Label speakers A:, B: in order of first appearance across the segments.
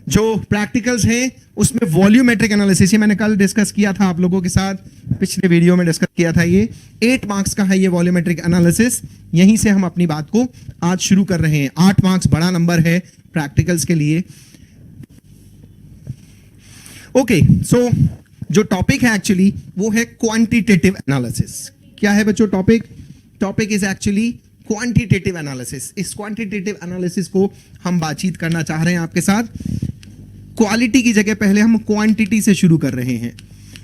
A: जो प्रैक्टिकल्स हैं उसमें वॉल्यूमेट्रिक एनालिसिस, ये मैंने कल डिस्कस किया था आप लोगों के साथ, पिछले वीडियो में डिस्कस किया था। ये 8 मार्क्स का है ये वॉल्यूमेट्रिक एनालिसिस। यहीं से हम अपनी बात को आज शुरू कर रहे हैं। 8 मार्क्स बड़ा नंबर है प्रैक्टिकल्स के लिए। ओके, सो जो टॉपिक है एक्चुअली वो है क्वांटिटेटिव एनालिसिस। क्या है बच्चों topic? Topic is actually quantitative analysis. इस क्वांटिटेटिव एनालिसिस को हम बातचीत करना चाह रहे हैं आपके साथ। क्वालिटी की जगह पहले हम क्वांटिटी से शुरू कर रहे हैं।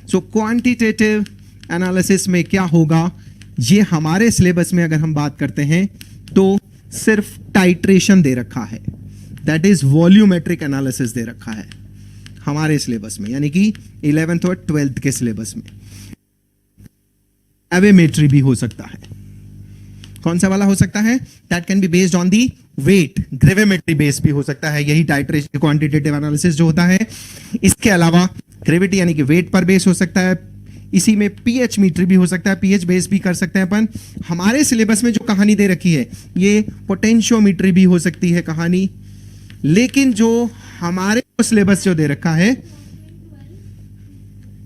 A: सो क्वांटिटेटिव एनालिसिस में क्या होगा, ये हमारे सिलेबस में अगर हम बात करते हैं तो सिर्फ टाइट्रेशन दे रखा है, दैट इज वॉल्यूमेट्रिक एनालिसिस दे रखा है हमारे सिलेबस में, यानी कि 11th और 12th के सिलेबस में। एवेमेट्री भी हो सकता है। कौन सा वाला हो सकता है? That can be based on the weight. Gravimetry base भी हो सकता है, यही टाइट्रेशन क्वांटिटेटिव एनालिसिस जो होता है। इसके अलावा ग्रेविटी यानी कि वेट पर बेस हो सकता है। इसी में पीएच मीटर भी हो सकता है, पीएच बेस भी कर सकते हैं अपन। हमारे सिलेबस में जो कहानी दे रखी है ये पोटेंशियोमीट्री भी हो सकती है कहानी, लेकिन जो हमारे सिलेबस जो दे रखा है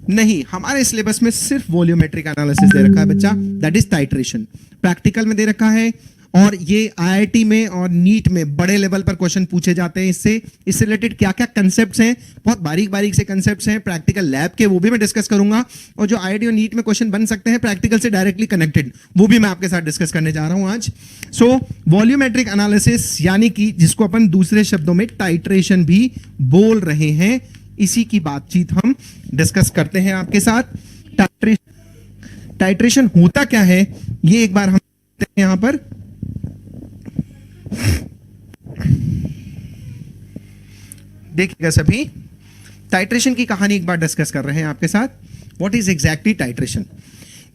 A: नहीं, हमारे सिलेबस में सिर्फ वॉल्यूमेट्रिक एनालिसिस दे रखा है बच्चा, दैट इज टाइट्रेशन। प्रैक्टिकल में दे रखा है और ये आईआईटी में और नीट में बड़े लेवल पर क्वेश्चन पूछे जाते हैं। इससे रिलेटेड क्या क्या कंसेप्ट्स हैं, बहुत बारीक बारीक से कंसेप्ट्स हैं प्रैक्टिकल लैब के, वो भी मैं डिस्कस करूंगा। और जो आईआईटी और नीट में क्वेश्चन बन सकते हैं प्रैक्टिकल से डायरेक्टली कनेक्टेड, वो भी मैं आपके साथ डिस्कस करने जा रहा हूं आज। सो वॉल्यूमेट्रिक एनालिसिस यानी कि जिसको अपन दूसरे शब्दों में टाइट्रेशन भी बोल रहे हैं, इसी की बातचीत हम डिस्कस करते हैं आपके साथ। टाइट्रेशन होता क्या है ये एक बार हम यहां पर देखिएगा सभी। टाइट्रेशन की कहानी एक बार डिस्कस कर रहे हैं आपके साथ। What is exactly titration?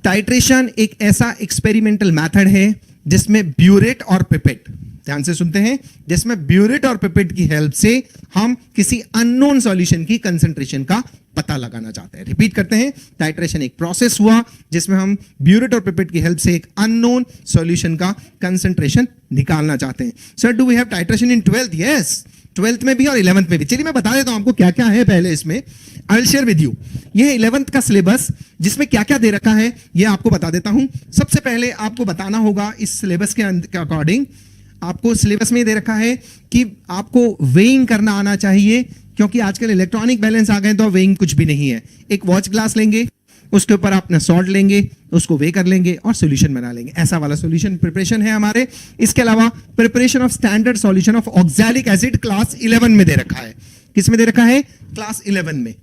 A: Titration एक ऐसा एक्सपेरिमेंटल मेथड है जिसमें ब्यूरेट और पिपेट, ध्यान से सुनते हैं, जिसमें ब्यूरेट और पिपेट की हेल्प से हम किसी अननोन सॉल्यूशन की कंसंट्रेशन का पता लगाना चाहते हैं। रिपीट करते हैं, टाइट्रेशन एक प्रोसेस हुआ जिसमें हम ब्यूरेट और पिपेट की हेल्प से एक अननोन सॉल्यूशन का कंसंट्रेशन निकालना चाहते हैं। Sir do we have titration in 12th? Yes, 12th में भी और 11th में भी। चलिए मैं बता देता हूं आपको क्या क्या है पहले इसमें। I will share with you. ये 11th का सिलेबस जिसमें क्या क्या दे रखा है ये आपको बता देता हूं। सबसे पहले आपको बताना होगा इस सिलेबस के अकॉर्डिंग, आपको सिलेबस में दे रखा है कि आपको वेइंग करना आना चाहिए, क्योंकि आजकल इलेक्ट्रॉनिक बैलेंस आ गए तो वेइंग कुछ भी नहीं है। एक वॉच ग्लास लेंगे, उसके ऊपर अपना सॉल्ट लेंगे, उसको वे कर लेंगे और सॉल्यूशन बना लेंगे। ऐसा वाला सॉल्यूशन प्रिपरेशन है हमारे। इसके अलावा preparation of standard solution of oxalic acid class 11 में दे रखा है। किस में दे रखा है? क्लास 11 में।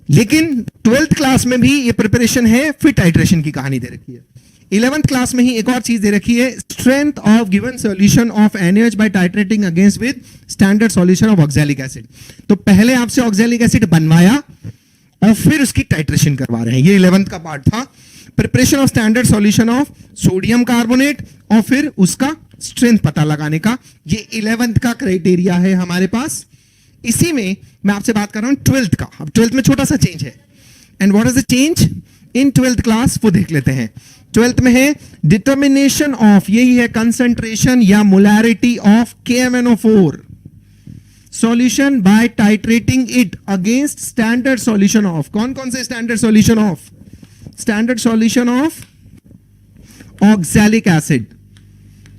A: लेकिन 12th क्लास में भी ये प्रिपरेशन है, फिर टाइट्रेशन की कहानी दे रखी है। 11th क्लास में ही एक और चीज दे रखी है, strength of given solution of NaOH by titrating against with standard solution of oxalic acid. तो पहले आपसे ऑक्सैलिक एसिड बनवाया और फिर उसकी टाइट्रेशन करवा रहे हैं। ये 11th का पार्ट था। Preparation of standard solution of sodium carbonate और फिर उसका स्ट्रेंथ पता लगाने का, ये 11th का क्राइटेरिया है हमारे पास। इसी में मैं आपसे बात कर रहा हूं 12th का। अब 12th में छोटा सा चेंज है। And what is the change in 12th class, वो देख लेते हैं। 12th में है डिटर्मिनेशन ऑफ, यही है कंसंट्रेशन या molarity of KMnO4 solution by titrating it against standard solution of. कौन कौन से standard solution of? Standard solution of oxalic acid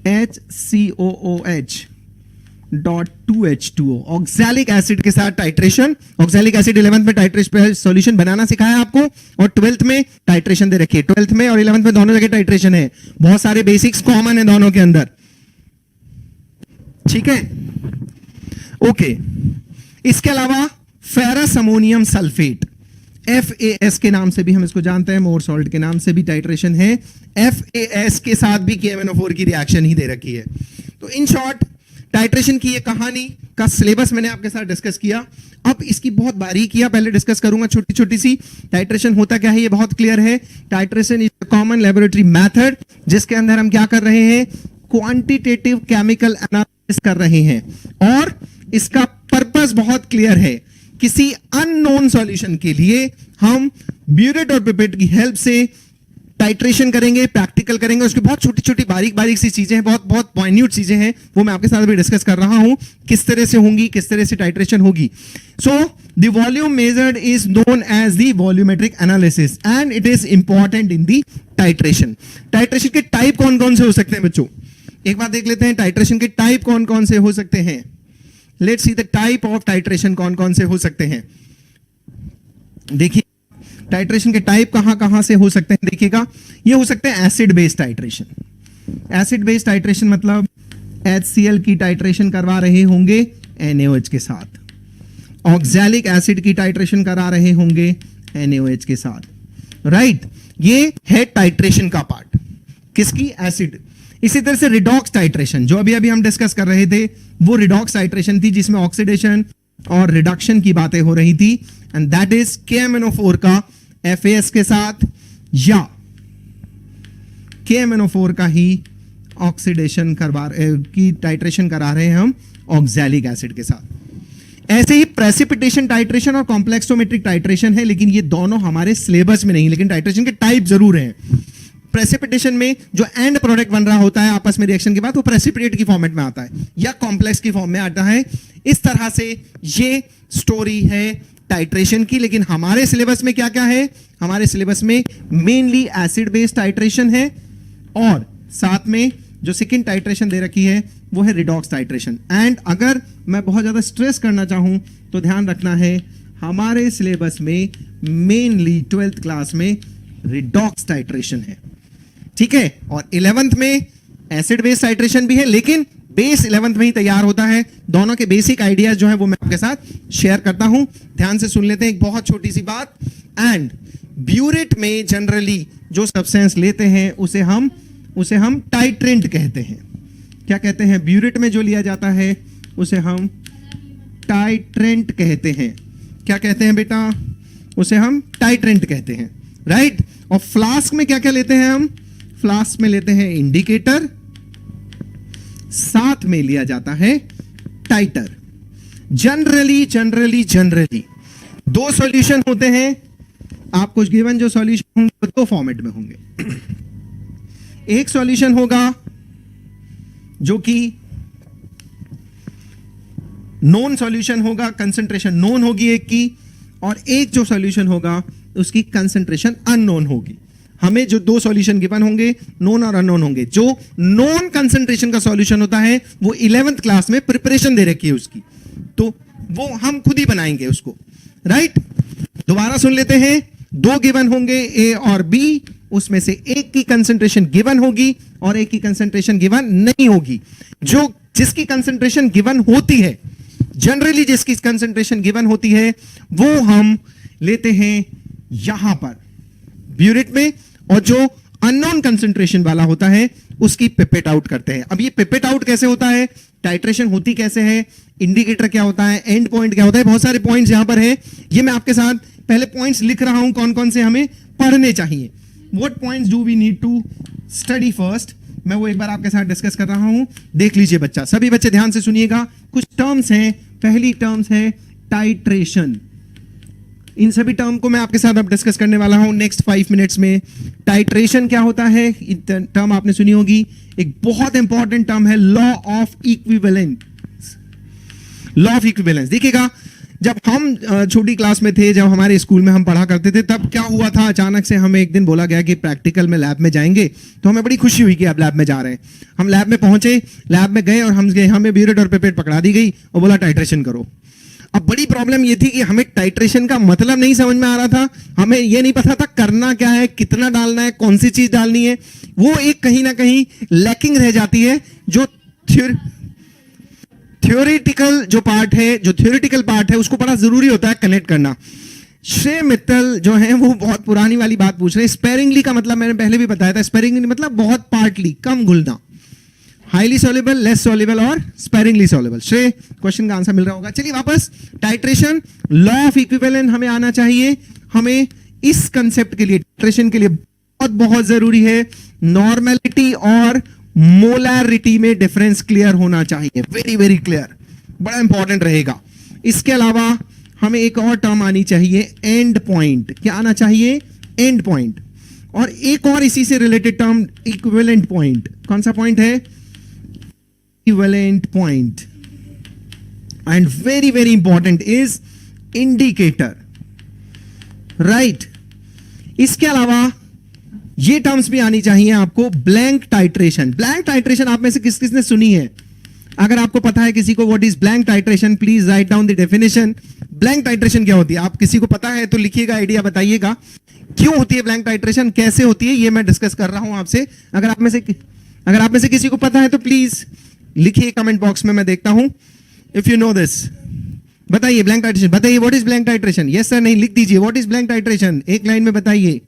A: HCOOH.2H2O। Oxalic acid के साथ टाइट्रेशन। ऑक्सैलिक एसिड 11th में टाइट्रेशन सॉल्यूशन बनाना सिखाया आपको और 12th में टाइट्रेशन दे रखी है। 12th में और 11th में दोनों जगह टाइट्रेशन है। बहुत सारे बेसिक्स कॉमन है दोनों के अंदर, ठीक है? ओके, इसके अलावा फेरस अमोनियम सल्फेट, FAS के नाम से भी हम इसको जानते हैं, मोर सॉल्ट के नाम से भी टाइट्रेशन है। FAS के साथ भी KMnO4 की रिएक्शन ही दे रखी है। तो इन शॉर्ट टाइट्रेशन की ये कहानी का सिलेबस मैंने आपके साथ डिस्कस किया। अब इसकी बहुत बारीकियां पहले डिस्कस करूंगा, छोटी छोटी सी। टाइट्रेशन होता क्या है ये बहुत क्लियर है। Titration is a common laboratory method जिसके अंदर हम क्या कर रहे हैं? क्वांटिटेटिव केमिकल एनालिसिस कर रहे हैं और इसका पर्पस बहुत क्लियर है। किसी अननोन सॉल्यूशन के लिए हम ब्यूरेट और पिपेट की हेल्प से टाइट्रेशन करेंगे, प्रैक्टिकल करेंगे, उसकी बहुत छोटी छोटी बारीक बारीक सी चीजें हैं, बहुत बहुत माइन्यूट चीजें हैं, वो मैं आपके साथ अभी डिस्कस कर रहा हूं, किस तरह से होंगी, किस तरह से टाइट्रेशन होगी. So the volume measured is known as the volumetric analysis and it is important in the titration. Titration के टाइप कौन कौन से हो सकते हैं बच्चों? एक बार देख लेते हैं टाइट्रेशन के टाइप कौन कौन से हो सकते हैं. Let's see the type of titration कौन कौन से हो सकते हैं. देखिए टाइट्रेशन के टाइप कहां कहां से हो सकते हैं. देखिएगा, ये हो सकते हैं acid based titration. Acid based titration मतलब HCl की टाइट्रेशन करवा रहे होंगे NaOH के साथ. ऑक्सैलिक एसिड की टाइट्रेशन करा रहे होंगे NaOH के साथ. राइट, ये है टाइट्रेशन का पार्ट. किसकी? एसिड. इसी तरह से रिडॉक्स टाइट्रेशन जो अभी अभी हम डिस्कस कर रहे थे, वो रिडॉक्स टाइट्रेशन थी जिसमें ऑक्सीडेशन और रिडक्शन की बातें हो रही थी. एंड दैट इज KMnO4 का FAS के साथ या KMnO4 का ही ऑक्सीडेशन की टाइट्रेशन करा रहे हैं हम ऑक्सैलिक एसिड के साथ. ऐसे ही प्रेसिपिटेशन टाइट्रेशन और कॉम्प्लेक्सोमेट्रिक टाइट्रेशन है, लेकिन ये दोनों हमारे सिलेबस में नहीं, लेकिन टाइट्रेशन के टाइप जरूर हैं. प्रेसिपिटेशन में जो एंड प्रोडक्ट बन रहा होता है आपस में रिएक्शन के बाद, वो प्रेसिपिटेट की फॉर्मेट में आता है या कॉम्प्लेक्स की फॉर्म में आता है. इस तरह से ये स्टोरी है टाइट्रेशन की. लेकिन हमारे सिलेबस में क्या क्या है? हमारे सिलेबस में मेनली एसिड बेस्ड टाइट्रेशन है और साथ में जो सेकंड टाइट्रेशन दे रखी है वो है रिडॉक्स टाइट्रेशन. एंड अगर मैं बहुत ज्यादा स्ट्रेस करना चाहूं तो ध्यान रखना है, हमारे सिलेबस में मेनली 12th क्लास में रिडॉक्स टाइट्रेशन है. ठीक है, और 11th में एसिड बेस्ड टाइट्रेशन भी है, लेकिन बेस 11th में ही तैयार होता है. दोनों के बेसिक आइडियाज जो है वो मैं आपके साथ शेयर करता हूं. ध्यान से सुन लेते हैं एक बहुत छोटी सी बात. एंड ब्यूरेट में जनरली जो सब्सटेंस लेते हैं उसे हम टाइट्रेंट कहते हैं. क्या कहते हैं? ब्यूरेट में जो लिया जाता है उसे हम टाइट्रेंट कहते हैं. क्या कहते हैं बेटा? उसे हम टाइट्रेंट कहते हैं. राइट. और फ्लास्क में क्या क्या लेते हैं हम? फ्लास्क में लेते हैं इंडिकेटर, साथ में लिया जाता है टाइटर. जनरली दो सॉल्यूशन होते हैं. आपको गिवन जो सॉल्यूशन होंगे वो दो फॉर्मेट में होंगे. एक सॉल्यूशन होगा जो कि नोन सॉल्यूशन होगा, कंसंट्रेशन नोन होगी एक की, और एक जो सॉल्यूशन होगा उसकी कंसंट्रेशन अननोन होगी. हमें जो दो सॉल्यूशन गिवन होंगे, नोन और अननोन होंगे. जो नोन कंसंट्रेशन का सॉल्यूशन होता है वो 11th क्लास में प्रिपरेशन दे रखी है उसकी, तो वो हम खुद ही बनाएंगे उसको. राइट. दोबारा सुन लेते हैं. दो गिवन होंगे A और B, उसमें से एक की कंसंट्रेशन गिवन होगी और एक की कंसंट्रेशन गिवन नहीं होगी. जिसकी कंसंट्रेशन गिवन होती है, जनरली जिसकी कंसंट्रेशन गिवन होती है, वो हम लेते हैं यहां पर ब्यूरेट में, और जो अननोन कंसंट्रेशन वाला होता है उसकी पिपेट आउट करते हैं. अब ये पिपेट आउट कैसे होता है, टाइट्रेशन होती कैसे है, इंडिकेटर क्या होता है, एंड पॉइंट क्या होता है, बहुत सारे पॉइंट्स यहां पर है. ये मैं आपके साथ पहले पॉइंट्स लिख रहा हूं कौन कौन से हमें पढ़ने चाहिए. What points do we need to study first, मैं वो एक बार आपके साथ डिस्कस कर रहा हूं. देख लीजिए बच्चा, सभी बच्चे ध्यान से सुनिएगा. कुछ टर्म्स हैं. पहली टर्म्स है टाइट्रेशन. इन सभी टर्म को मैं आपके साथ अब डिस्कस करने वाला हूं नेक्स्ट 5 मिनट्स में. टाइट्रेशन क्या होता है, टर्म आपने सुनी होगी. एक बहुत इंपॉर्टेंट टर्म है law of equivalence. Law of equivalence. देखिएगा, जब हम छोटी क्लास में थे, जब हमारे स्कूल में हम पढ़ा करते थे, तब क्या हुआ था, अचानक से हमें एक दिन बोला गया कि प्रैक्टिकल में लैब में जाएंगे. तो हमें बड़ी खुशी हुई कि आप लैब में जा रहे हैं. हम लैब में पहुंचे, लैब में गए और हमें ब्यूरेट और पिपेट पकड़ा दी गई और बोला टाइट्रेशन करो. अब बड़ी प्रॉब्लम ये थी कि हमें टाइट्रेशन का मतलब नहीं समझ में आ रहा था. हमें ये नहीं पता था करना क्या है, कितना डालना है, कौन सी चीज डालनी है. वो एक कहीं ना कहीं लैकिंग रह जाती है. जो थ्योरेटिकल जो पार्ट है, जो थ्योरेटिकल पार्ट है, उसको बड़ा जरूरी होता है कनेक्ट करना. श्रेय मित्तल जो है वो बहुत पुरानी वाली बात पूछ रहे हैं. स्पेरिंगली का मतलब मैंने पहले भी बताया था. स्पेरिंगली मतलब बहुत पार्टली, कम घुलना. हाईली सॉल्युबल, लेस सॉल्युबल और स्पेरिंगली सॉल्युबल. श्रेय, क्वेश्चन का आंसर मिल रहा होगा. चलिए वापस. टाइट्रेशन, लॉ ऑफ इक्विवेलेंस हमें आना चाहिए. हमें इस कंसेप्ट के लिए, टाइट्रेशन के लिए बहुत बहुत जरूरी है नॉर्मेलिटी और मोलैरिटी में डिफरेंस क्लियर होना चाहिए. वेरी वेरी क्लियर, बड़ा इंपॉर्टेंट रहेगा. इसके अलावा हमें एक और टर्म आनी चाहिए, एंड पॉइंट. क्या आना चाहिए? And point. और एक और इसी से रिलेटेड टर्म इक्विवेलेंट पॉइंट, कौन सा पॉइंट है? Equivalent point. And very very important is indicator, right. इसके अलावा ये टर्म्स भी आनी चाहिए आपको. Blank titration. ब्लैंक टाइट्रेशन आप में से किस किसने सुनी है? अगर आपको पता है किसी को what is blank titration, please write down the definition. Blank titration क्या होती है? आप किसी को पता है तो लिखिएगा, आइडिया बताइएगा. क्यों होती है ब्लैंक टाइट्रेशन, कैसे होती है, ये मैं डिस्कस कर रहा हूं आपसे. अगर आप में से किसी को पता है तो प्लीज लिखिए कमेंट बॉक्स में, मैं देखता हूं. इफ यू नो दिस, बताइए ब्लैंक टाइट्रेशन, बताइए what is blank titration. Yes sir, नहीं, लिख दीजिए व्हाट इज ब्लैंक टाइट्रेशन, एक लाइन में बताइए.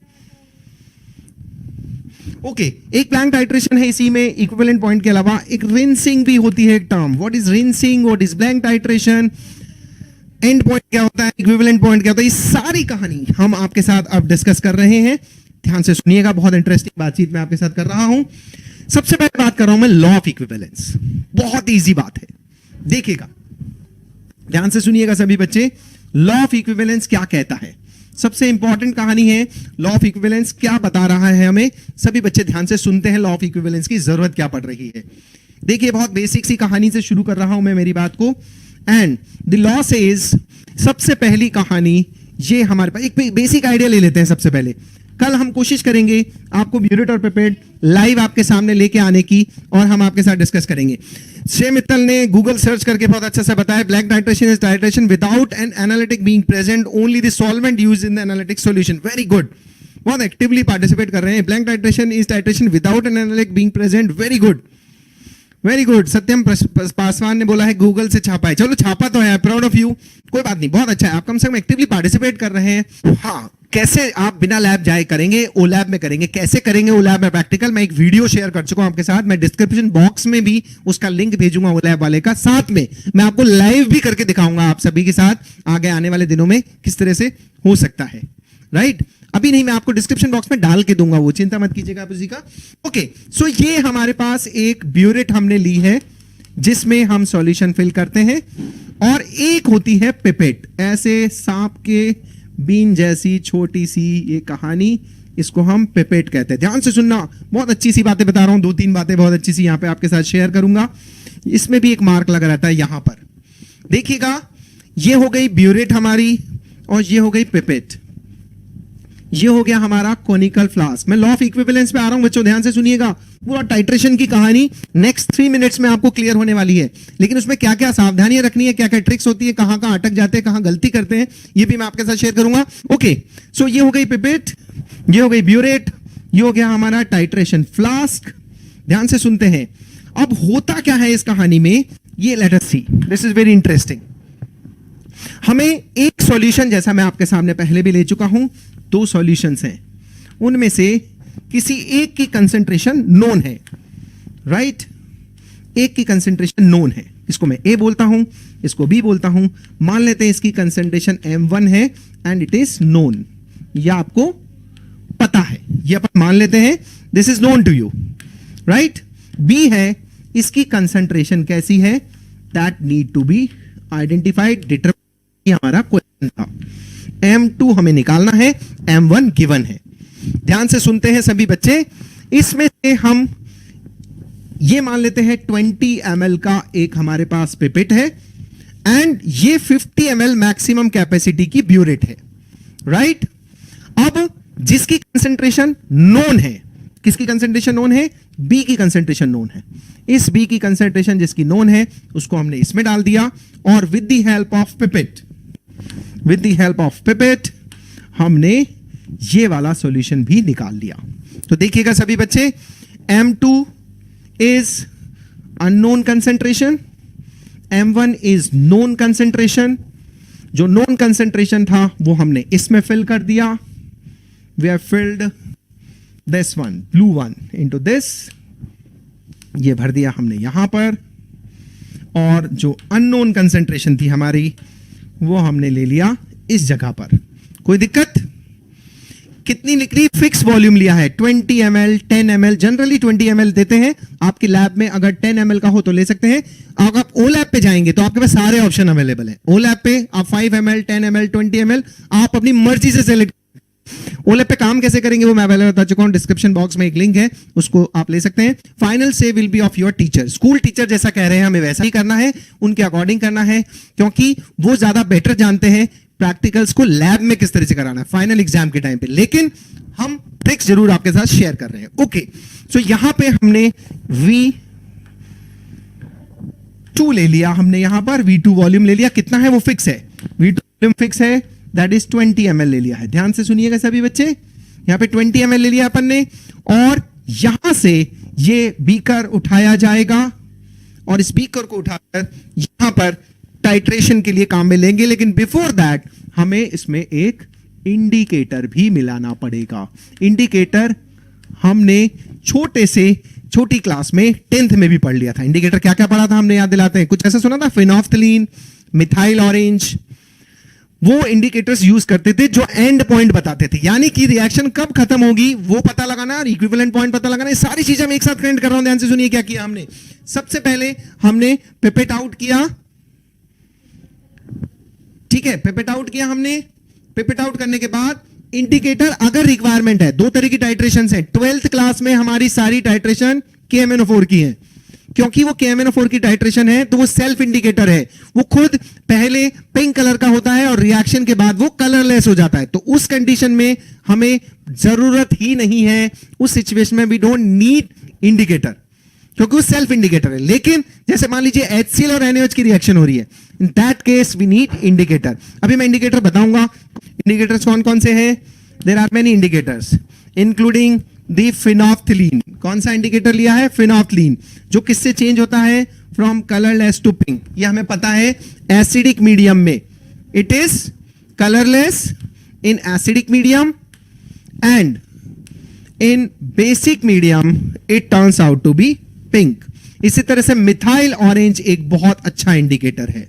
A: ओके, एक ब्लैंक टाइट्रेशन है. इसी में इक्विवेलेंट पॉइंट के अलावा एक रिंसिंग भी होती है, एक term. What is rinsing, what is blank titration, and point क्या होता है, इक्विवेलेंट पॉइंट क्या होता है, ये सारी कहानी हम आपके साथ अब डिस्कस कर रहे हैं. ध्यान से सुनिएगा, बहुत इंटरेस्टिंग बातचीत मैं आपके साथ कर रहा हूं. सबसे पहले बात कर रहा हूं मैं लॉ ऑफ इक्विवेलेंस. बहुत इजी बात है, देखिएगा, ध्यान से सुनिएगा सभी बच्चे. लॉ ऑफ इक्विवेलेंस क्या कहता है, सबसे इंपॉर्टेंट कहानी है. लॉ ऑफ इक्विवेलेंस क्या बता रहा है हमें, सभी बच्चे ध्यान से सुनते हैं. लॉ ऑफ इक्विवेलेंस की जरूरत क्या पड़ रही है. देखिए, बहुत बेसिक सी कहानी से शुरू कर रहा हूं मैं मेरी बात को. एंड द लॉ सेज, सबसे पहली कहानी, ये हमारे पास एक बेसिक आइडिया ले लेते हैं सबसे पहले. कल हम कोशिश करेंगे आपको ब्यूरेट और पिपेट लाइव आपके सामने लेके आने की, और हम आपके साथ डिस्कस करेंगे. श्रेय मित्तल ने गूगल सर्च करके बहुत अच्छा से बताया, blank titration is titration without an analytic being present, only the solvent used in the analytic solution. Very good, बहुत एक्टिवली पार्टिसिपेट कर रहे हैं. Blank titration is titration without an analytic being present. Very good, very good. Satyam Paswan ने बोला है Google से छापा है. चलो, छापा तो है, प्राउड ऑफ यू. कोई बात नहीं, बहुत अच्छा है, आप कम से कम एक्टिवली पार्टिसिपेट कर रहे हैं. हाँ, कैसे आप बिना लैब जाए करेंगे, ओ लैब में करेंगे. कैसे करेंगे ओ लैब में प्रैक्टिकल, मैं एक वीडियो शेयर कर चुका हूं आपके साथ. मैं डिस्क्रिप्शन बॉक्स में भी उसका लिंक भेजूंगा ओ लैब वाले का. साथ में मैं आपको लाइव भी करके दिखाऊंगा आप सभी के साथ आगे आने वाले दिनों में किस तरह से हो सकता है, राइट. अभी नहीं, मैं आपको डिस्क्रिप्शन बॉक्स में डाल के दूंगा, वो चिंता मत कीजिएगा आप उसी का. ओके, सो ये हमारे पास एक ब्यूरेट हमने ली है जिसमें हम सॉल्यूशन फिल करते हैं, और एक होती है पिपेट, ऐसे सांप के बीन जैसी छोटी सी ये कहानी, इसको हम पिपेट कहते हैं. ध्यान से सुनना, बहुत अच्छी सी बातें बता रहा हूं, 2-3 बातें बहुत अच्छी सी यहां पे आपके साथ शेयर करूंगा. इसमें भी एक मार्क लगा रहता है यहां पर, देखिएगा. ये हो गई ब्यूरेट हमारी, और ये हो गई पिपेट. ये हो गया हमारा कोनिकल फ्लास्क. मैं लॉ ऑफ इक्विवेलेंस पे आ रहा हूं बच्चों, ध्यान से सुनिएगा. पूरा टाइट्रेशन की कहानी नेक्स्ट 3 मिनट्स में आपको क्लियर होने वाली है. लेकिन उसमें क्या क्या सावधानियां रखनी है, क्या क्या ट्रिक्स होती है, कहां कहां अटक जाते हैं, कहां गलती करते हैं, ये भी मैं आपके साथ शेयर करूंगा. ओके, सो ये हो गई पिपेट, ये हो गई ब्यूरेट, ये हो गया हमारा टाइट्रेशन फ्लास्क. ध्यान से सुनते हैं. अब होता क्या है इस कहानी में, ये let us see. This is very interesting. हमें एक सॉल्यूशन, जैसा मैं आपके सामने पहले भी ले चुका हूं, 2 सॉल्यूशंस हैं, उनमें से किसी एक की कंसंट्रेशन नोन है, राइट. एक की कंसंट्रेशन नोन है, इसको मैं ए बोलता हूं, इसको बी बोलता हूं. मान लेते हैं इसकी कंसंट्रेशन m1 है एंड इट इज नोन. यह आपको पता है, ये अपन मान लेते हैं, this is known to you, right. B है, इसकी कंसंट्रेशन कैसी है, that need to be identified, determine. हमारा क्वेश्चन था. M2 हमें निकालना है, M1 गिवन है. ध्यान से सुनते हैं सभी बच्चे. इसमें से हम ये मान लेते हैं 20 ml का एक हमारे पास पिपेट है, एंड ये 50 ml मैक्सिमम कैपेसिटी की ब्यूरेट है, राइट. अब जिसकी कंसंट्रेशन नोन है, किसकी कंसंट्रेशन नोन है, बी की कंसंट्रेशन नोन है. इस बी की कंसंट्रेशन जिसकी नोन है, उसको हमने इसमें डाल दिया, और with the help of pipette, with the help of pipette हमने ये वाला सॉल्यूशन भी निकाल लिया. तो देखिएगा सभी बच्चे, M2 is unknown concentration, M1 is known concentration. जो नोन कंसंट्रेशन था वो हमने इसमें फिल कर दिया. We have filled this one, blue one, into this. ये भर दिया हमने यहां पर, और जो अननोन कंसंट्रेशन थी हमारी, वो हमने ले लिया इस जगह पर. कोई दिक्कत? कितनी निकली? फिक्स वॉल्यूम लिया है, 20 ml, 10 ml. जनरली 20 ml देते हैं. आपकी लैब में अगर 10 ml का हो तो ले सकते हैं. अगर आप ओ लैब पे जाएंगे तो आपके पास सारे ऑप्शन अवेलेबल है. ओ लैब पे आप 5 ml, 10 ml, 20 ml आप अपनी मर्जी से सेलेक्ट. ओलैप पे काम कैसे करेंगे वो मैं पहले बता चुका हूं, डिस्क्रिप्शन बॉक्स में एक लिंक है, उसको आप ले सकते हैं। फाइनल से will be of your teacher, school teacher जैसा कह रहे हैं हमें वैसा ही करना है, उनके अकॉर्डिंग करना है, क्योंकि वो ज्यादा बेटर जानते हैं प्रैक्टिकल्स को लैब में किस तरह से कराना है फाइनल एग्जाम के टाइम पे, लेकिन हम ट्रिक्स जरूर आपके साथ शेयर कर रहे हैं। ओके, सो यहां पे हमने V2 ले लिया, हमने यहां पर V2 वॉल्यूम ले लिया, कितना है वो फिक्स है, V2 वॉल्यूम फिक्स है, दैट इज 20 ml ले लिया है। ध्यान से सुनिएगा सभी बच्चे, यहां पे 20 ml ले लिया अपन ने, और यहां से ये बीकर उठाया जाएगा और इस बीकर को उठाकर यहां पर टाइट्रेशन के लिए काम में लेंगे, लेकिन बिफोर दैट हमें इसमें एक इंडिकेटर भी मिलाना पड़ेगा। इंडिकेटर हमने छोटी क्लास में 10th में भी पढ़ लिया था। इंडिकेटर क्या क्या पढ़ा था हमने, याद दिलाते हैं, कुछ ऐसा सुना था, फिनोफ्थलीन, मिथाइल ऑरेंज, वो इंडिकेटर्स यूज करते थे जो एंड पॉइंट बताते थे, यानी कि रिएक्शन कब खत्म होगी वो पता लगाना और इक्विवेलेंट पॉइंट पता लगाना। ये सारी चीजें हम एक साथ कनेक्ट कर रहा हूं, ध्यान से सुनिए क्या किया हमने। सबसे पहले हमने पिपेट आउट किया, ठीक है, पिपेट आउट किया हमने। पिपेट आउट करने के बाद इंडिकेटर अगर रिक्वायरमेंट है, दो तरह की टाइट्रेशन है, 12th क्लास में हमारी सारी टाइट्रेशन KMnO4 की है, क्योंकि वो KMnO4 की टाइट्रेशन है तो वो सेल्फ इंडिकेटर है, वो खुद पहले पिंक कलर का होता है और रिएक्शन के बाद वो कलरलेस हो जाता है। तो उस कंडीशन में हमें जरूरत ही नहीं है, उस सिचुएशन में वी डोंट नीड इंडिकेटर, क्योंकि वो सेल्फ इंडिकेटर है। लेकिन जैसे मान लीजिए HCl और NaOH की रिएक्शन हो रही है, in that case we need indicator. अभी मैं इंडिकेटर बताऊंगा, इंडिकेटर्स कौन कौन से हैं। There are many indicators including the phenolphthalein. कौन सा इंडिकेटर लिया है, फिनोफ्थलीन, जो किससे चेंज होता है, फ्रॉम कलरलेस टू पिंक। ये हमें पता है एसिडिक मीडियम में it is colourless, in acidic medium and in basic medium it turns out to be pink. इसी तरह से मिथाइल ऑरेंज एक बहुत अच्छा इंडिकेटर है,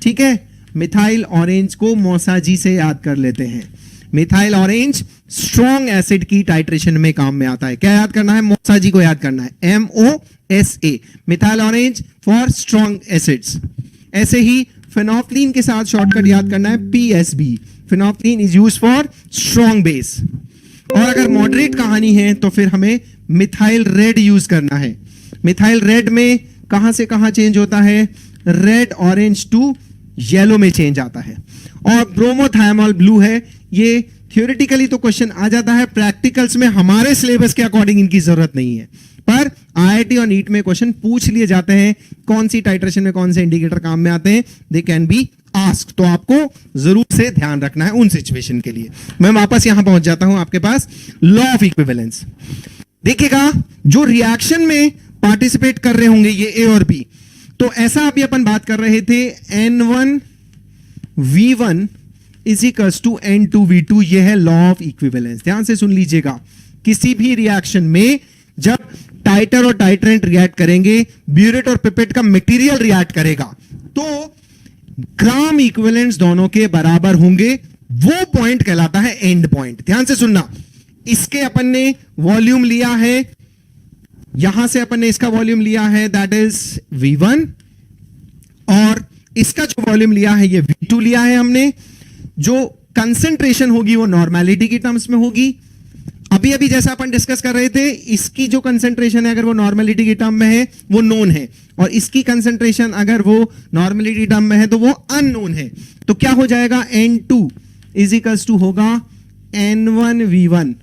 A: ठीक है। मिथाइल ऑरेंज को मौसा जी से याद कर लेते हैं। मिथाइल ऑरेंज स्ट्रॉन्ग एसिड की टाइट्रेशन में काम में आता है। क्या याद करना है, मौसा जी को याद करना है, MOSA, methyl orange for strong acids. ऐसे ही फिनोफ्थलीन के साथ शॉर्टकट याद करना है, PSB, phenolphthalein is used for strong base. और अगर मॉडरेट कहानी है तो फिर हमें मिथाइल रेड यूज करना है। मिथाइल रेड में कहां से कहां चेंज होता है, रेड ऑरेंज टू येलो में चेंज आता है। और ब्रोमोथायमोल ब्लू है, ये थियोरेटिकली तो क्वेश्चन आ जाता है, प्रैक्टिकल्स में हमारे सिलेबस के अकॉर्डिंग इनकी जरूरत नहीं है, पर IIT और नीट में क्वेश्चन पूछ लिए जाते हैं कौन सी टाइट्रेशन में कौन से इंडिकेटर काम में आते हैं, दे कैन बी आस्क। तो आपको जरूर से ध्यान रखना है उन सिचुएशन के लिए। मैं वापस यहां पहुंच जाता हूं आपके पास, लॉ ऑफ इक्विवेलेंस। देखिएगा, जो रिएक्शन में पार्टिसिपेट कर रहे होंगे ये A और B, तो ऐसा अभी अपन बात कर रहे थे N1V1 is equals to N2V2, ये है लॉ ऑफ इक्विवेलेंस। ध्यान से सुन लीजिएगा, किसी भी रिएक्शन में जब टाइटर और टाइट्रेंट रिएक्ट करेंगे, ब्यूरेट और पिपेट का मटेरियल रिएक्ट करेगा, तो ग्राम इक्विवेलेंट्स दोनों के बराबर होंगे, वो पॉइंट कहलाता है एंड पॉइंट। ध्यान से सुनना, इसके अपन ने वॉल्यूम लिया है, यहां से अपन ने इसका वॉल्यूम लिया है, दैट इज V1, और इसका जो वॉल्यूम लिया है ये V2 लिया है हमने। जो कंसेंट्रेशन होगी वो नॉर्मेलिटी की टर्म्स में होगी। अभी अभी जैसा अपन डिस्कस कर रहे थे, इसकी जो कंसेंट्रेशन है अगर वो नॉर्मेलिटी की टर्म में है वो नोन है, और इसकी कंसेंट्रेशन अगर वो नॉर्मेलिटी टर्म में है तो वो अननोन है। तो क्या हो जाएगा, N2 इज इक्वल्स टू होगा N1V1,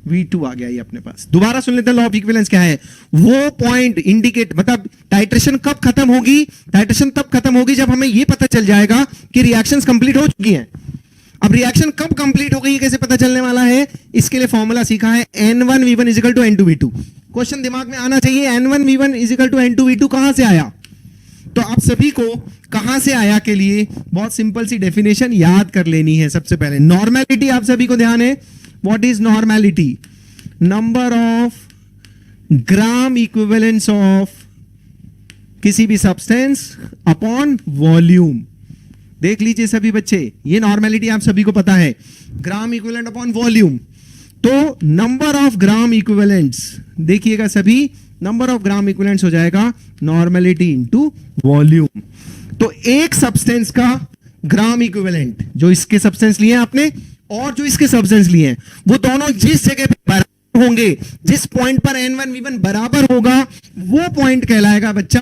A: V2 आ गया ये अपने पास। दोबारा सुन लेते हैं, लॉ ऑफ इक्विवेलेंस क्या है, वो पॉइंट इंडिकेट, मतलब टाइट्रेशन कब खत्म होगी, टाइट्रेशन तब खत्म होगी जब हमें ये पता चल जाएगा कि रिएक्शंस कंप्लीट हो चुकी हैं। अब रिएक्शन कब कंप्लीट हो गई कैसे पता चलने वाला है, इसके लिए फॉर्मूला सीखा है, N1V1 is equal to N2V2। Question दिमाग में आना चाहिए, N1V1 is equal to N2V2 कहां से आया। तो आप सभी को कहां से आया के लिए बहुत सिंपल सी डेफिनेशन याद कर लेनी है। सबसे पहले नॉर्मेलिटी आप सभी को ध्यान है, what is normality, number of gram equivalence of किसी भी सब्सटेंस अपॉन वॉल्यूम। देख लीजिए सभी बच्चे, ये नॉर्मेलिटी आप सभी को पता है, ग्राम इक्विवेलेंट अपॉन वॉल्यूम। तो नंबर ऑफ ग्राम इक्विवेलेंट्स, देखिएगा सभी, नंबर ऑफ ग्राम इक्विवेलेंट्स हो जाएगा नॉर्मेलिटी इनटू वॉल्यूम। तो एक सब्सटेंस का ग्राम इक्विवेलेंट, जो इसके सब्सटेंस लिए आपने, और जो इसके सब्सटेंस लिए हैं वो दोनों जिस जगह पे बराबर होंगे, जिस पॉइंट पर N1V1 बराबर होगा, वो पॉइंट कहलाएगा बच्चा।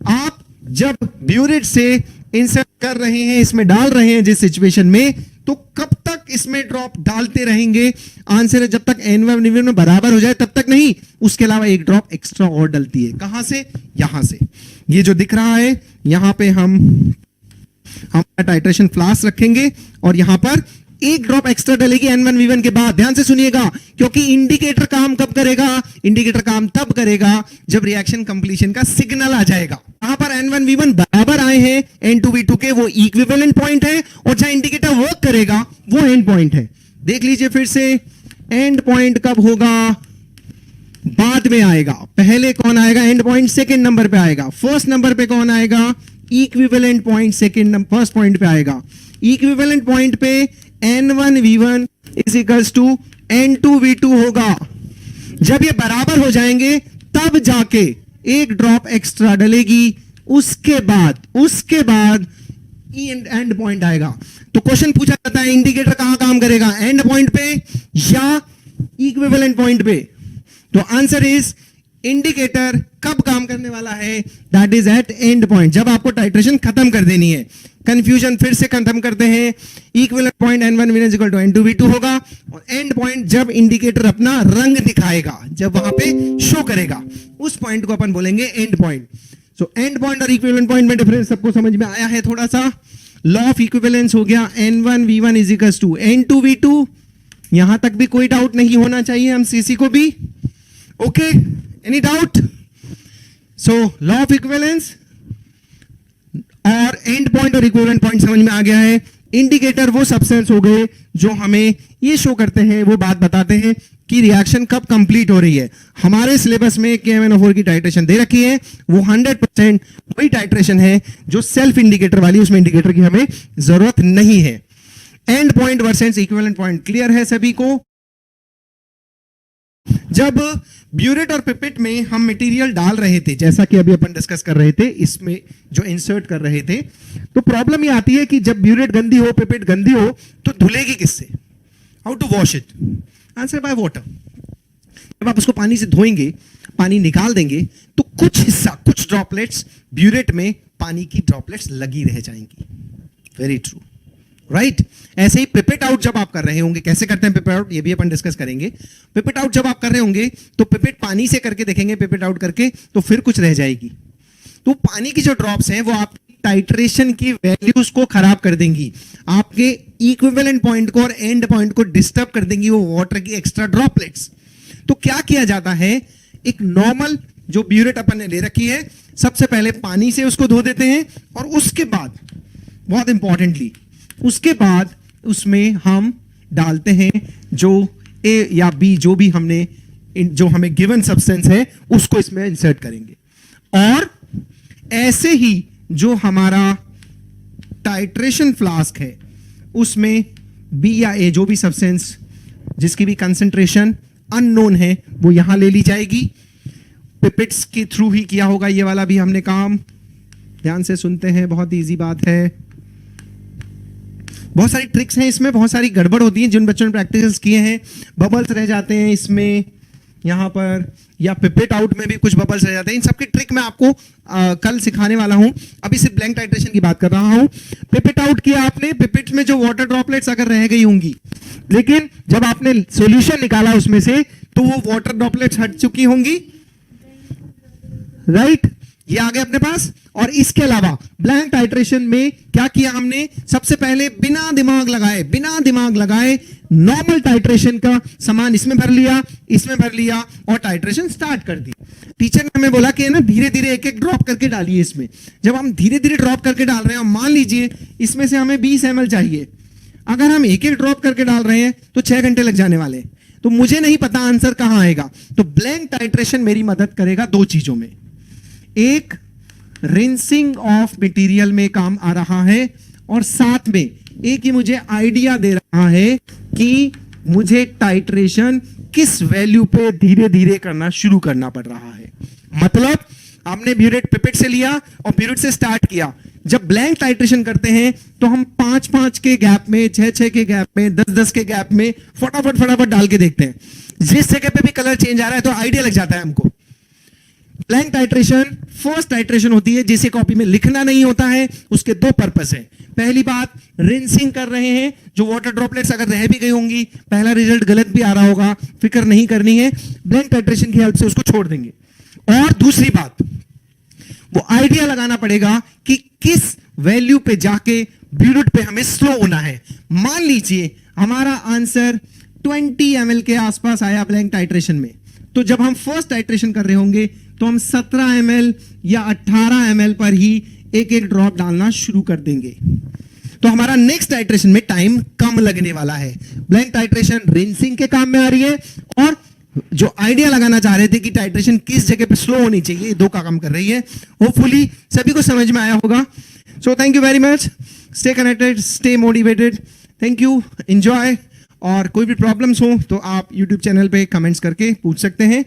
A: आप जब ब्यूरेट से इंसर्ट कर रहे हैं, इसमें डाल रहे हैं जिस सिचुएशन में, तो कब तक इसमें ड्रॉप डालते रहेंगे? आंसर है जब तक N1V1 में बराबर हो जाए तब तक नहीं, उसके अलावा एक ड्रॉप एक्स्ट्रा और डलती है। कहां से? यहां से। ये जो दिख रहा है यहां पे हम टाइट्रेशन फ्लास्क रखेंगे और यहां पर एक ड्रॉप एक्स्ट्रा डलेगी N1V1 के बाद। ध्यान से सुनिएगा, क्योंकि इंडिकेटर काम कब करेगा? इंडिकेटर काम तब करेगा जब रिएक्शन कंप्लीशन का सिग्नल आ जाएगा। यहां पर N1V1 बराबर आए हैं N2V2 के, वो इक्विवेलेंट पॉइंट है, और जहां इंडिकेटर वर्क करेगा वो एंड पॉइंट है। देख लीजिए फिर से, एंड पॉइंट कब होगा? बाद में आएगा। पहले कौन आएगा? एंड पॉइंट सेकेंड नंबर पे आएगा। फर्स्ट नंबर पे कौन आएगा? Equivalent point second first point पे आएगा। इक्विवेलेंट पॉइंट पे N1V1 is equals to N2V2 होगा। जब ये बराबर हो जाएंगे तब जाके एक ड्रॉप एक्स्ट्रा डलेगी, उसके बाद एंड पॉइंट आएगा। तो क्वेश्चन पूछा जाता है इंडिकेटर कहां काम करेगा? एंड पॉइंट पे या इक्विवेलेंट पॉइंट पे? तो आंसर इज इंडिकेटर कब काम करने वाला है? That is at end point, जब आपको टाइट्रेशन खत्म कर देनी है। कंफ्यूजन फिर से खत्म करते हैं। Equivalent point N1V1 equal to N2V2 होगा, और एंड पॉइंट जब इंडिकेटर अपना रंग दिखाएगा, जब वहां पे शो करेगा, उस पॉइंट को अपन बोलेंगे and point. So and point और इक्विवेलेंट पॉइंट में डिफरेंस सबको समझ में आया है? थोड़ा सा लॉ ऑफ इक्विवेलेंस हो गया, N1V1 is equal to N2V2। यहां तक भी कोई डाउट नहीं होना चाहिए हम सीसी को भी। Okay, any doubt? So law of equivalence और एंड पॉइंट और इक्विवेलेंट पॉइंट समझ में आ गया है। इंडिकेटर वो सब्सटेंस हो गए जो हमें ये शो करते हैं, वो बात बताते हैं कि रिएक्शन कब कंप्लीट हो रही है। हमारे सिलेबस में KMnO4 की टाइट्रेशन दे रखी है, वो 100% वही टाइट्रेशन है जो सेल्फ इंडिकेटर वाली, उसमें इंडिकेटर की हमें जरूरत नहीं है। And point versus equivalent point clear है सभी को? जब ब्यूरेट और पिपेट में हम मटेरियल डाल रहे थे, जैसा कि अभी अपन डिस्कस कर रहे थे, इसमें जो इंसर्ट कर रहे थे, तो प्रॉब्लम ये आती है कि जब ब्यूरेट गंदी हो, पिपेट गंदी हो, तो धुलेगी किससे? How to wash it? Answer by water. जब आप उसको पानी से धोएंगे, पानी निकाल देंगे, तो कुछ हिस्सा, कुछ ड्रॉपलेट्स ब्यूरेट में पानी की ड्रॉपलेट्स लगी रह जाएंगी। Very true, right? ऐसे ही पिपेट आउट जब आप कर रहे होंगे, कैसे करते हैं पिपेट आउट, ये भी अपन डिस्कस करेंगे। पिपेट आउट जब आप कर रहे होंगे तो पिपेट पानी से करके देखेंगे, पिपेट आउट करके, तो फिर कुछ रह जाएगी। तो पानी की जो ड्रॉप्स हैं वो आपकी टाइट्रेशन की वैल्यूज को खराब कर देंगी, आपके इक्विवेलेंट पॉइंट को और एंड पॉइंट को डिस्टर्ब कर देंगी वो वाटर की एक्स्ट्रा ड्रॉपलेट्स। तो क्या किया जाता है? एक नॉर्मल जो ब्यूरेट अपन ने ले रखी है, सबसे पहले पानी से उसको धो देते हैं, और उसके बाद, बहुत इंपॉर्टेंटली, उसके बाद उसमें हम डालते हैं जो A या B, जो भी हमने, जो हमें गिवन सब्सटेंस है, उसको इसमें इंसर्ट करेंगे। और ऐसे ही जो हमारा टाइट्रेशन फ्लास्क है, उसमें B या A, जो भी सब्सटेंस जिसकी भी कंसंट्रेशन अननोन है, वो यहां ले ली जाएगी। पिपेट्स के थ्रू ही किया होगा ये वाला भी हमने काम। ध्यान से सुनते हैं, बहुत इजी बात है। बहुत सारी ट्रिक्स हैं इसमें, बहुत सारी गड़बड़ होती है जिन बच्चों ने प्रैक्टिस किए हैं। बबल्स रह जाते हैं इसमें, यहां पर, या पिपेट आउट में भी कुछ बबल्स रह जाते हैं। इन सबकी ट्रिक मैं आपको कल सिखाने वाला हूं। अभी सिर्फ ब्लैंक टाइट्रेशन की बात कर रहा हूं। पिपेट आउट किया आपने, पिपेट में जो वाटर ड्रॉपलेट्स अगर रह गई होंगी, लेकिन जब आपने सॉल्यूशन निकाला उसमें से, तो वो वाटर ड्रॉपलेट्स हट चुकी होंगी, राइट? ये आ गए अपने पास। और इसके अलावा ब्लैंक टाइट्रेशन में क्या किया हमने? सबसे पहले बिना दिमाग लगाए नॉर्मल टाइट्रेशन का सामान इसमें भर लिया, इसमें भर लिया, और टाइट्रेशन स्टार्ट कर दी। टीचर ने हमें बोला कि ना धीरे धीरे एक एक ड्रॉप करके डालिए इसमें। जब हम धीरे धीरे ड्रॉप करके डाल रहे हैं, मान लीजिए इसमें से हमें 20 ml चाहिए, अगर हम एक एक ड्रॉप करके डाल रहे हैं तो 6 घंटे लग जाने वाले हैं। तो मुझे नहीं पता आंसर कहां आएगा। तो ब्लैंक टाइट्रेशन मेरी मदद करेगा दो चीजों में। एक, रिंसिंग ऑफ मटेरियल में काम आ रहा है, और साथ में एक ही मुझे आइडिया दे रहा है कि मुझे टाइट्रेशन किस वैल्यू पे धीरे धीरे करना शुरू करना पड़ रहा है। मतलब हमने ब्यूरेट पिपेट से लिया और ब्यूरेट से स्टार्ट किया, जब ब्लैंक टाइट्रेशन करते हैं तो हम 5-5 के गैप में, 6-6 के गैप में, 10-10 के गैप में फटाफट डाल के देखते हैं। जिस जगह पे भी कलर चेंज आ रहा है तो आइडिया लग जाता है हमको। ब्लैंक टाइट्रेशन फर्स्ट टाइट्रेशन होती है जिसे कॉपी में लिखना नहीं होता है। उसके दो पर्पस है। पहली बात, रिंसिंग कर रहे हैं, जो वाटर ड्रॉपलेट्स अगर रह भी गई होंगी, पहला रिजल्ट गलत भी आ रहा होगा, फिक्र नहीं करनी है, ब्लैंक टाइट्रेशन की हेल्प से उसको छोड़ देंगे। और दूसरी बात, वो आइडिया लगाना पड़ेगा कि किस वैल्यू पे जाके ब्यूरेट पे हमें स्लो होना है। मान लीजिए हमारा आंसर 20 ml के आसपास आया ब्लैंक टाइट्रेशन में, तो जब हम फर्स्ट टाइट्रेशन कर रहे होंगे तो हम 17 ml या 18 ml पर ही एक एक ड्रॉप डालना शुरू कर देंगे। तो हमारा नेक्स्ट टाइट्रेशन में टाइम कम लगने वाला है। ब्लैंक टाइट्रेशन रिंसिंग के काम में आ रही है, और जो आइडिया लगाना चाह रहे थे कि टाइट्रेशन किस जगह पे स्लो होनी चाहिए, दो का काम कर रही है। होपफुली सभी को समझ में आया होगा। So thank you very much, stay connected, stay motivated, thank you, enjoy. और कोई भी प्रॉब्लम्स हो तो आप यूट्यूब चैनल पे कमेंट्स करके पूछ सकते हैं।